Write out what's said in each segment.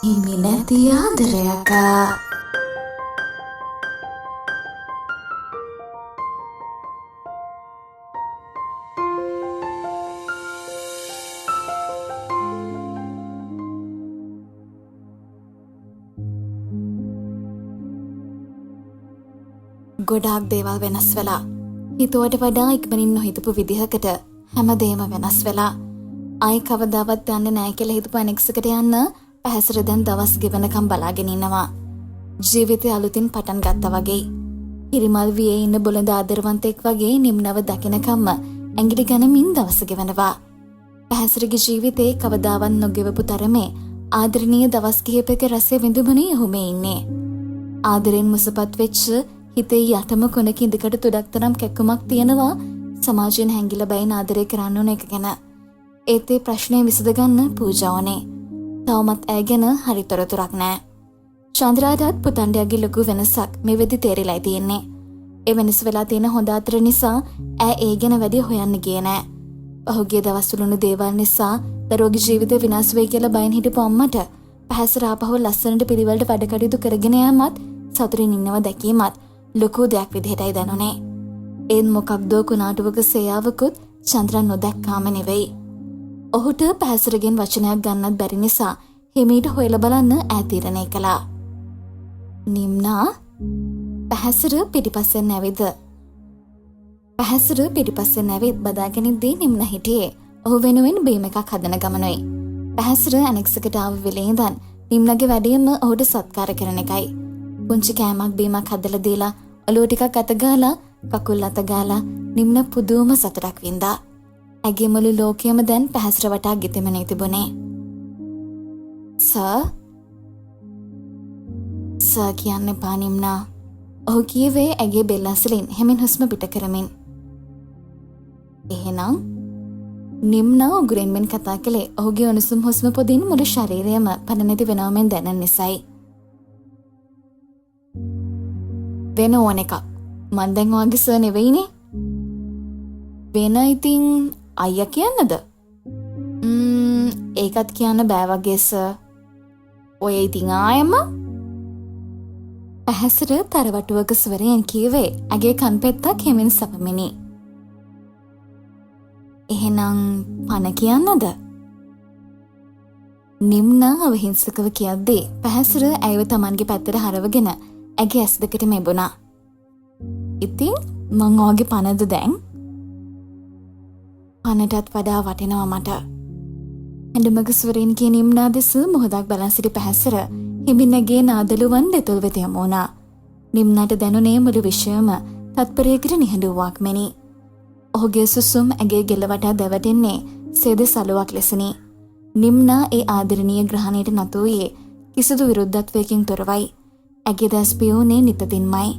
හිමි නැති ආදරයක ගොඩාක් දේවල් වෙනස් වෙලා හිතුවට වඩා ඉක්මනින් නොහිතපු විදිහකට හැමදේම වෙනස් වෙලා ආයි කවදාවත් යන්න නැහැ කියලා හිතපු අනෙක්සකට යන්න පැහැසර දැන් දවස් ගෙවනකම් බලාගෙන ඉන්නවා. ජීවිතය අලුතින් පටන් ගත්තා වගේ. හිරිමල් වියේ ඉන්න බොළඳ ආදරවන්තෙක් වගේ නිම්නව දකිනකම්ම ඇඟිලි ගනමින් දවස ගෙවනවා. පැහැසරගේ ජීවිතේ කවදාවත් නොගෙවපු තරමේ ආදරණීය දවස් කිහිපයක රසය විඳුමනේ ඔහුමේ ඉන්නේ. ආදරෙන් මුසපත් වෙච්ච හිතේ යටම කොනක ඉඳකට තුඩක් තරම් කැක්කුමක් තියෙනවා සමාජයෙන් හැංගිලා බයින් ආදරය කරන්න ඕන එක ගැන. ඒත් ඒ ප්‍රශ්නේ විසඳගන්න පූජාවනේ. තවමත් ඇය ගැන හරි තොරතුරක් නැහැ. චන්ද්‍රාටත් පුතණ්ඩයාගේ ලොකු වෙනසක් මේ වෙදි තේරිලා තියෙන්නේ. ඒ වෙනස වෙලා තියෙන හොඳ අතර නිසා ඇය ඒ ගැන වැඩි හොයන්න ගියේ නැහැ. පහුගිය දවස්වල වුණු දේවල් නිසා දරුවගේ ජීවිතය විනාශ වෙයි කියලා බයෙන් හිටපු අම්මට පැහැසර ආපහු ලස්සනට පිළිවෙලට වැඩ කටයුතු කරගෙන යාමත් සතුටින් ඉන්නව දැකීමත් ලොකු දෙයක් විදිහටයි දැනුනේ. ඒත් මොකක්දෝ කුණාටුවක සේයාවකුත් චන්ද්‍රා නොදැක්කාම නෙවෙයි. ඔහුට පැහැසරගෙන් වචනයක් ගන්නත් බැරි නිසා හිමීට හොයලා බලන්න ඈ තීරණය කළා. නිම්නා පැහැසර පිටිපස්සෙන් නැවිද? පැහැසර පිටිපස්සෙන් නැවිත් බදාගෙන ඉද්දී නිම්නා හිටියේ ඔහු වෙනුවෙන් බීම එකක් හදන ගමනුයි. පැහැසර අනෙක්සකට ආව වෙලේ ඉඳන් නිම්නාගේ වැඩේම ඔහුට සත්කාර කරන එකයි. පුංචි කෑමක් බීමක් හදලා දීලා ඔලුව ටිකක් අත ගාලා කකුල් අත ගාලා නිම්නා පුදුම සතුටක් වින්දා. ඇගේ මුළු ලෝකයම දැන් පැහැසර වටා ගෙතෙමනේ තිබුණේ. සර් කියන්න එපා නිම්නා. ඔහු කීවේ ඇගේ බෙල්ල අසලින් හැමින් හුස්ම පිට කරමින්. එහෙනම් නිම්නා උගුරෙන් මෙන් කතා කළේ ඔහුගේ උණුසුම් හුස්ම පොදින් මුළු ශරීරයම පණ නැති වෙනවමෙන් දැනෙන නිසායි. වෙන ඕන එකක්. මන් දැන් ඔයාගේ සර් නෙවෙයිනේ. වෙන ඉතින් අයියා කියන්නද? ඒකත් කියන්න බෑ වගේ සර්. ඔය ඉතින් ආයම පැහැසර තරවටුවක ස්වරයෙන් කීවේ ඇගේ කන් පෙත්තක් හෙමින් සපමිනි. එහෙනම් පණ කියන්නද? නිම්නා අවහිංසකව කියද්දී පැහැසර ඇයව Tamanගේ පැත්තට හරවගෙන ඇගේ ඇස් දෙකට මෙබුණා. ඉතින් මං ඔයාගේ පණද දැන්? පණටත් වඩා වටිනවා මට. ඇඳමග ස්වරයෙන් කිය නිම්නා දෙස මොහොතක් බලන් සිටි පැහැසර හිමිනගේ නාදලුවන් දෙතුල් වෙත යමු වුණා. නිම්නාට දැනුනේ මුළු විශ්වයම තත්පරයකට නිහඬුවක් මෙනි. ඔහුගේ සුසුම් ඇගේ ගෙල වටා දැවටෙන්නේ සේද සලුවක් ලෙසනි. නිම්නා ඒ ආදරණීය ග්‍රහණයට නතුවේ කිසිදු විරුද්ධත්වයකින් තොරවයි. ඇගේ දැස් පියුනේ නිතතින්මයි.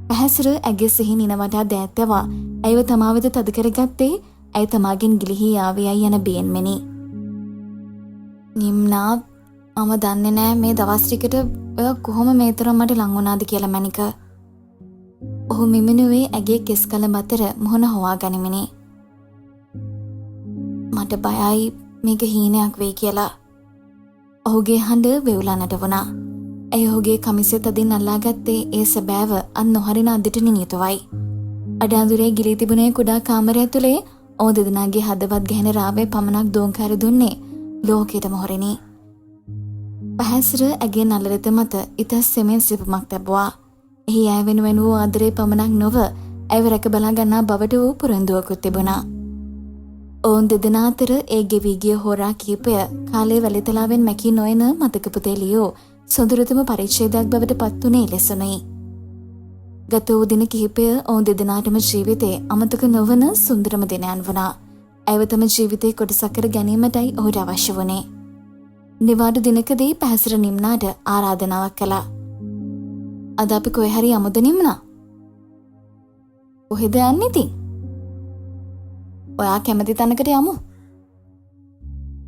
පැහැසර ඇගේ සිහි නින වටා දෑත්‍යවා ඇයව තමා වෙත තද කරගත්තේ ඇය තමාගෙන් ගිලිහි යාවියයි යන බියෙන් මෙනි. නිම්නා මම දන්නේ නෑ මේ දවස් ටිකට ඔය කොහොම මේ තරම් මට ලං වුණාද කියලා මැනික. ඔහු මිමිනුවේ ඇගේ කෙස් කලඹ අතර මොහොන හොවා ගනිමිනි. මට බයයි මේක හීනයක් වෙයි කියලා. ඔහුගේ හඬ වෙවුලා නටවුණා. ඇය ඔහුගේ කමිසය තදින් අල්ලාගත්තේ ඒ සැබෑව අන් නොහරින අදිට නියුතුවයි. අඩාඳුරේ ගිලී තිබුණේ කුඩා කාමරය තුලේ ඔවුන් දෙදෙනාගේ හදවත් ගැහෙන රාවේ පමණක් දෝංකාර දුන්නේ ලෝකයටම හොරෙනි. පැහැසර ඇගේ නළලත මත ඉතා සෙමෙන් සිපුමක් තැබුවා. එහි ඇය වෙනුවෙන් වූ ආදරේ පමණක් නොව ඇයව රැක බලා ගන්නා බවට වූ පුරන්දුවකුත් තිබුණා. ඔවුන් දෙදෙනා අතර ඒ ගෙවී ගිය හොරා කිහිපය කාලේ වැලිතලාවෙන් මැකී නොයන මතක පුතේ ලියූ සොඳුරුතම පරිච්ඡේදයක් බවට පත් වුණේ ලෙසනයි. ගත වූ දින කිහිපය ඔවුන් දෙදෙනාටම ජීවිතේ අමතක නොවන සුන්දරම දිනයන් වුණා. ඇයව තම ජීවිතේ කොටසක් කර ගැනීමටයි ඔහුට අවශ්‍ය වුණේ. නිවාඩු දිනකදී පැහැසර නිම්නාට ආරාධනාවක් කළා. අද අපි කොහේ හරි යමුද නිම්නා? කොහෙද යන්නේ ඉතින්? ඔයා කැමති තැනකට යමු.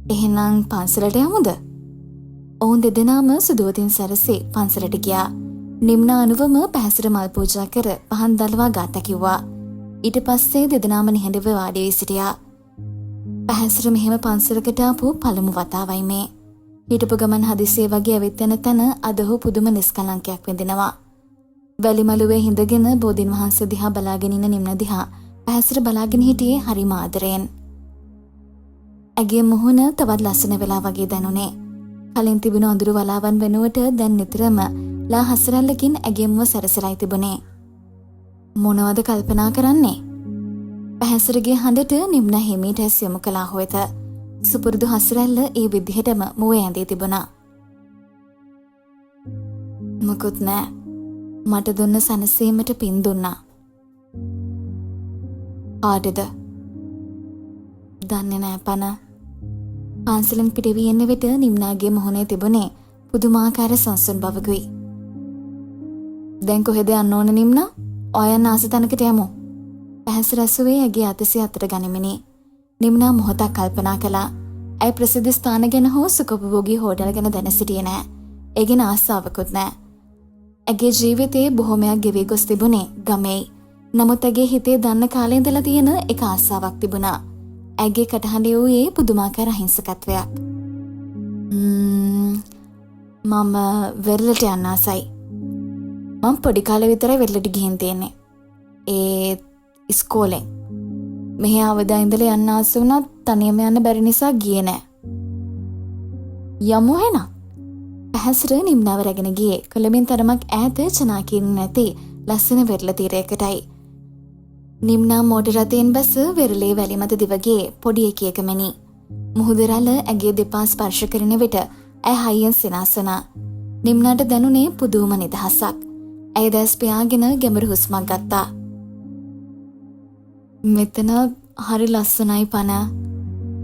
එහෙනම් පන්සලට යමුද? ඔවුන් දෙදෙනාම සුදුවතින් සැරසේ පන්සලට ගියා. නිම්නා අනුවම පැහැසර මල් පූජා කර පහන් දල්වා ගාත කිව්වා. ඊට පස්සේ දෙදෙනාම නිහඬව වාඩි වී සිටියා. පැහැසර මෙහෙම පන්සලකට ආපු පළමු වතාවයි මේ. හිටපු ගමන් හදිසියේ වගේ ඇවිත් යන තැන අද ඔහු පුදුම නිස්කලංකයක් විඳිනවා. වැලිමලුවේ හිඳගෙන බෝධින් වහන්සේ දිහා බලාගෙන ඉන්න නිම්න දිහා පැහැසිර බලාගෙන හිටියේ හරිම ආදරයෙන්. ඇගේ මුහුණ තවත් ලස්සන වෙලා වගේ දැනුනේ. කලින් තිබුණු අඳුරු වලාවන් වෙනුවට දැන් නිතරම ලා හසරල්ලකින් ඇගේ මුව සැරසෙලයි තිබුණේ. මොනවද කල්පනා කරන්නේ? පැහැසිරගේ හඬට නිම්න හිමීට ඇස් යොමු කළා හොයත. සුපුරුදු හසරැල්ල ඒ විදිහටම මුවේ ඇඳී තිබුණා. මොකුත් නෑ. මට දුන්න සනසීමට පින් දුන්නා. ආඩද? දන්නේ නෑ පන. පාන්සලෙන් පිටවී එන්න විට නිම්නාගේ මොහොනේ තිබුණේ පුදුමාකාර සංසුන් බවකුයි. දැන් කොහෙද යන්න ඕන නිම්නා? ඔයයන් ආස තැනකට යමු. පැහැසිර ඇසුවේ ඇගේ අතසිය අතට ගනිමිනි. නිම්නා මොහොතක් කල්පනා කළා. ඇය ප්‍රසිද්ධ ස්ථාන ගැන හෝ සුඛෝපභෝගී හෝටල් ගැන දැන සිටියේ නෑ. ඒ ගැන ආසාවකුත් නෑ. ඇගේ ජීවිතයේ බොහොමයක් ගෙවී ගොස් තිබුණේ ගමේයි. නමුත් ඇගේ හිතේ දන්න කාලේ ඉඳලා තියෙන එක ආසාවක් තිබුණා. ඇගේ කටහඬේ වූයේ පුදුමාකාර අහිංසකත්වයක්. මම වෙරළට යන්න ආසයි. මම පොඩි කාලේ විතරයි වෙරළට ගිහින් තියෙන්නේ. ඒ ඉස්කෝලෙන්. මෙහි ආවදා ඉඳලා යන්න ආස වුණත් තනියම යන්න බැරි නිසා ගියේ නෑ. යමු එහෙනම්. පැහැසිර නිම්නව රැගෙන ගියේ කොළඹින් තරමක් ඈත චනාකින් නැති ලස්සන වෙරළ තීරයකටයි. නිම්නා මෝටර රථයෙන් බැස වෙරළේ වැලි මත දිවගේ පොඩි එකේක මෙනි. මුහුද රළ ඇගේ දෙපා ස්පර්ශ කරන විට ඇය හයියෙන් සිනාසුණා. නිම්නාට දැනුනේ පුදුම නිදහසක්. ඇය දැස් පියාගෙන ගැඹුරු හුස්මක් ගත්තා. මෙතන හරි ලස්සනයි පන.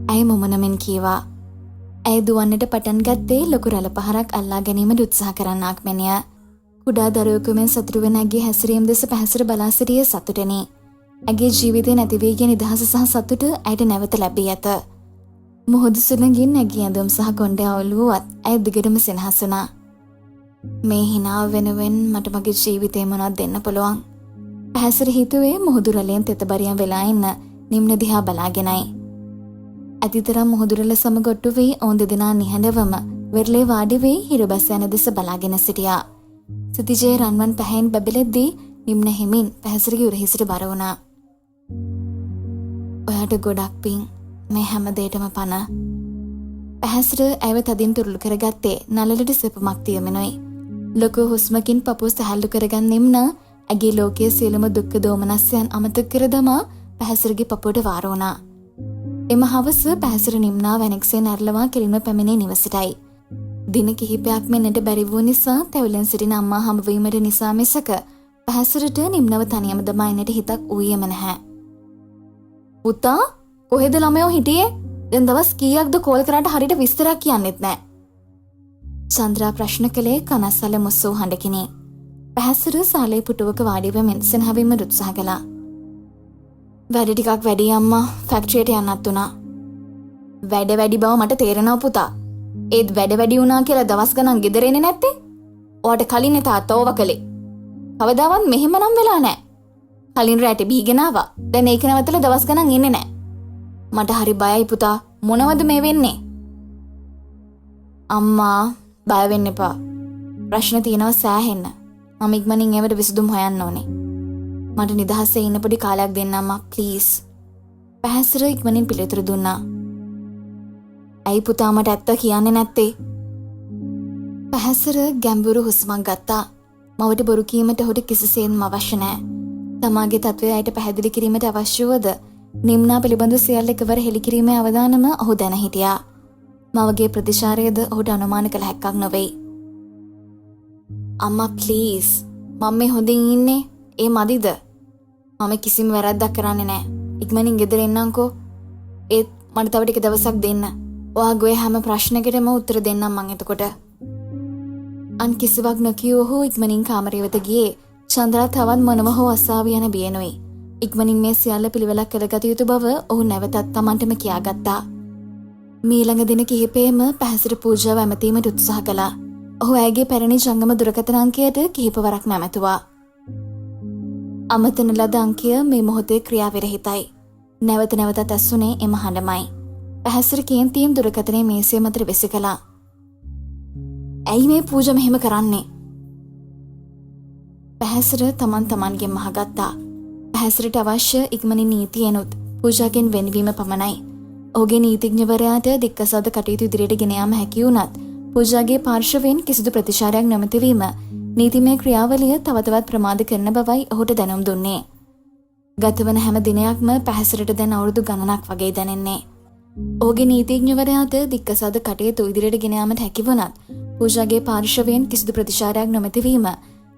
ඇය මොමනමින් කීවා. ඇය දුවන්නට පටන් ගත්තේ ලොකු රළ පහරක් අල්ලා ගැනීමට උත්සාහ කරන්නාක් මෙනිය. කුඩා දරුවෙකු මෙන් සතුටු වෙන ඇගේ හැසිරීම දෙස පැහැසිර බලා සිටියේ සතුටෙනි. ඇගේ ජීවිතේ නැති වී ගිය නිදහස සහ සතුට ඇයට නැවත ලැබී ඇත. මුහුදු සුළඟින් ඇගේ ඇඳුම් සහ කොණ්ඩේ අවුල් වුවත් ඇය දිගටම සිනහසුණා. මේ හිනාව වෙනුවෙන් මට මගේ ජීවිතේ මොනවද දෙන්න පුළුවන්? පැහැසිර හිතුවේ මුහුදු රළයෙන් තෙතබරියම් වෙලා ඉන්න නිම්න දිහා බලාගෙනයි. අතිතරම් මුහුදු රළ සමග ඔට්ටු වී ඔවුන් දෙදෙනා නිහඬවම වෙරළේ වාඩි වී හිරබස් යන දෙස බලාගෙන සිටියා. සිතිජේ රන්වන් පැහැයෙන් බැබලෙද්දී නිම්න හිමින් පැහැසිරගේ උරහිසට බර වුණා. ඔයාට ගොඩක් පිං මේ හැම දෙයකම පන. පැහැසිර ඇයව තදින් තුරුළු කරගත්තේ නළලට සෙපමක් තියමෙනුයි. ලොකු හුස්මකින් පපුව සැහැල්ලු කරගන්න නිම්න ඇගේ ලෝකයේ සියලුම දුක්ඛ දෝමනස්යන් අමතක කර දමා පැහැසිරගේ පපුවට වාර වුණා. එම හවස පැහැසිර නිම්නා වැනෙක්සේ නැරලවා කෙලින්ම පැමිණේ නිවසටයි. දින කිහිපයක් මෙන්නට බැරි වූ නිසා තැවිලෙන් සිටින අම්මා හමුවීමට නිසා මිසක පැහැසිරට නිම්නව තනියම දමා එන්නට හිතක් වූයේම නැහැ. පුතා කොහෙද ළමයෝ හිටියේ? දැන් දවස් කීයක්ද කෝල් කරාට හරියට විස්තරයක් කියන්නෙත් නැහැ. චන්ද්‍රා ප්‍රශ්න කළේ කනස්සල මුස්සෝ හඬකිනි. පැහැසිර සාලේ පුටුවක වාඩි වෙමින් සෙනහවීම උත්සාහ කළා. වැඩ ටිකක් වැඩි අම්මා ෆැක්ටරියට යන්නත් උනා. වැඩ වැඩි බව මට තේරෙනවා පුතා. ඒත් වැඩ වැඩි වුණා කියලා දවස් ගණන් ගෙදර එන්නේ නැත්තේ? ඔයාට කලින් තාත්තා ඕවා කළේ. කවදාවත් මෙහෙම නම් වෙලා නැහැ. කලින් රැට බීගෙන ආවා. දැන් ඒක නැවතලා දවස් ගණන් ඉන්නේ නැහැ. මට හරි බයයි පුතා. මොනවද මේ වෙන්නේ? අම්මා බය වෙන්න එපා. ප්‍රශ්න තියෙනවා සෑහෙන්න. මම ඉක්මනින් ඒවට විසඳුම් හොයන්න ඕනේ. මට නිදහසේ ඉන්න පොඩි කාලයක් දෙන්න අම්මා ප්ලීස්. පැහැසිර ඉක්මනින් පිළිතුරු දුන්නා. ඇයි පුතා මට ඇත්ත කියන්නේ නැත්තේ? පැහැසිර ගැඹුරු හුස්මක් ගත්තා. මවට බොරු කීමට ඔහුට කිසිසේත්ම අවශ්‍ය නැහැ. තමාගේ තත්වය ඇයට පැහැදිලි කිරීමට අවශ්‍ය වුවද නිම්නා පිළිබඳ සියල්ල එකවර හෙළි කිරීමේ අවදානම ඔහු දැන හිටියා. මවගේ ප්‍රතිචාරයද ඔහුට අනුමාන කළ හැක්කක් නොවෙයි. අම්මා ප්ලීස්. මම මේ හොඳින් ඉන්නේ. ඒ මදිද? මම කිසිම වැරද්දක් කරන්නේ නැහැ. ඉක්මනින් ගෙදර එන්නම්කෝ. ඒත් මට තව ටික දවසක් දෙන්න. ඔයාගේ හැම ප්‍රශ්නයකටම උත්තර දෙන්නම් මං එතකොට. අන් කිසිවක් නොකිය ඔහු ඉක්මනින් කාමරය වෙත ගියේ. චන්ද්‍රා තවත් මොනව හෝ අසාවි යන බියනොයි. ඉක්මනින් මේ සියල්ල පිළිවෙලක් කරගත යුතු බව ඔහු නැවතත් Tamanටම කියාගත්තා. මීළඟ දින කිහිපෙම පැහැසිර පූජාව ඇමතීමට උත්සාහ කළා. ඔහු ඇගේ පැරණි ජංගම දුරකථන අංකයට කිහිපවරක් නැමැතුවා. අමතන ලද අංකය මේ මොහොතේ ක්‍රියාවිරහිතයි. නැවත නැවතත් ඇසුනේ එම හඬමයි. පැහැසිර කේන්තියෙන් දුරකථනයේ මේසය මත විසි කළා. ඇයි මේ පූජා මෙහෙම කරන්නේ? පැහැසිර තමන්ගේ මහගත්තා. පැහැසිරට අවශ්‍ය ඉක්මනින් නීතියනොත් පූජාගෙන් වෙනවීම පමණයි. ඔහුගේ නීතිඥවරයාට දික්කසාද කටයුතු ඉදිරියට ගෙන යාම හැකි වුණත් පූජාගේ පාර්ශවයෙන් කිසිදු ප්‍රතිචාරයක් නොමැතිවීම නීතිමය ක්‍රියාවලිය තව තවත් ප්‍රමාද කරන බවයි ඔහුට දැනුම් දුන්නේ. ගතවන හැම දිනයක්ම පැහැසිරට දැන් අවුරුදු ගණනක් වගේ දැනෙන්නේ. ඔහුගේ නීතිඥවරයාට දික්කසාද කටයුතු ඉදිරියට ගෙන යාමට හැකි වුණත් පූජාගේ පාර්ශවයෙන් කිසිදු ප්‍රතිචාරයක් නොමැතිවීම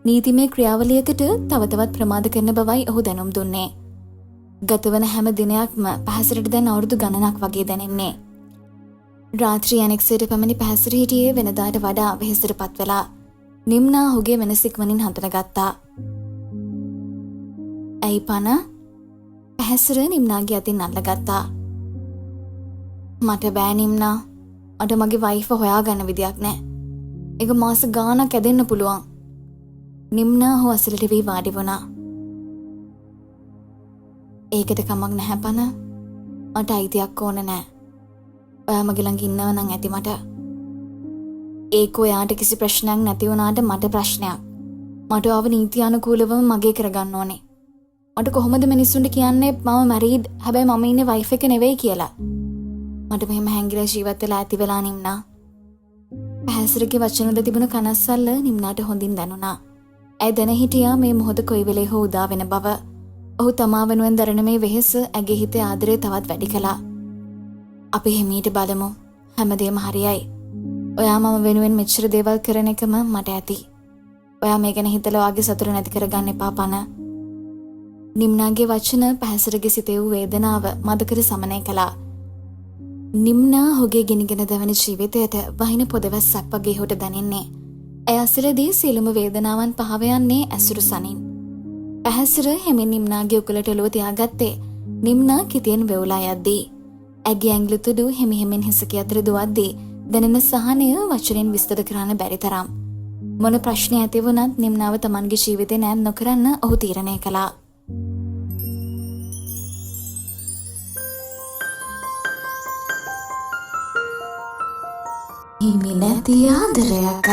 නීතිමය ක්‍රියාවලියකට තව තවත් ප්‍රමාද කරන බවයි ඔහු දැනුම් දුන්නේ. ගතවන හැම දිනයක්ම පැහැසිරට දැන් අවුරුදු ගණනක් වගේ දැනෙන්නේ. රාත්‍රී ඇනෙක්සයට පැමිණි පැහැසිර හිටියේ වෙනදාට වඩා වෙහෙසටපත් වෙලා. නිම්නා ඔහුගේ වෙනස ඉක්මනින් හඳුනගත්තා. ඇයි පන? පැහැසිර නිම්නාගේ අතින් අල්ලගත්තා. මට බෑ නිම්නා. අද මගේ වයිෆ් හොයාගන්න විදියක් නෑ. ඒක මාස ගාණක් ඇදෙන්න පුළුවන්. නිම්නා හෝ අසලට වී වාඩි වුණා. ඒකට කමක් නැහැ පන. මට අයිතියක් ඕන නෑ. ඔයා මගේ ළඟ ඉන්නව නම් ඇති මට. ඒක ඔයාට කිසි ප්‍රශ්නයක් නැති වුණාට මට ප්‍රශ්නයක්. මට ආව නීතියානුකූලවම මගේ කරගන්න ඕනේ. මට කොහොමද මිනිස්සුන්ට කියන්නේ මම මැරීඩ් හැබැයි මම ඉන්නේ වයිෆ් එක නෙවෙයි කියලා. මට මෙහෙම හැංගිලා ජීවත් වෙලා ඇති වෙලා නිම්නා. පැහැසිරගේ වචන වල තිබුණ කනස්සල්ල නිම්නාට හොඳින් දැනුණා. ඇය දැන හිටියා මේ මොහොත කොයි වෙලේ හෝ උදා වෙන බව. ඔහු තමා වෙනුවෙන් දරන මේ වෙහෙස ඇගේ හිතේ ආදරය තවත් වැඩි කළා. අපි හිමීට බලමු. හැමදේම හරියයි. ඔයා මම වෙනුවෙන් මෙච්චර දේවල් කරන එකම මට ඇති. ඔයා මේ ගැන හිතලා ඔයාගේ සතුට නැති කරගන්න එපා පන. නිම්නාගේ වචන පැහැසිරගේ සිතේ වූ වේදනාව මදකර සමනය කළා. නිම්නා ඔහුගේ ගිනිගෙන දැවෙන ජීවිතයට වහින පොදවැස්සක් වගේ හොට දැනෙන්නේ. ඇය අසලදී සියලුම වේදනාවන් පහව යන්නේ ඇසුරු සනින්. පැහැසිර හැමින් නිම්නාගේ උකුලට ඔලුව තියාගත්තේ නිම්නා කිතියෙන් වෙවුලා යද්දී. ඇගේ ඇඟිලි තුඩු හිමිහිමින් හිසක අතර දුවද්දී දැනෙන සහනය වචනෙන් විස්තර කරන්න බැරි තරම්. මොන ප්‍රශ්න ඇති වුණත් නිම්නාව තමන්ගේ ජීවිතේ නෑත් නොකරන්න ඔහු තීරණය කළා. හිමි නැති ආදරයක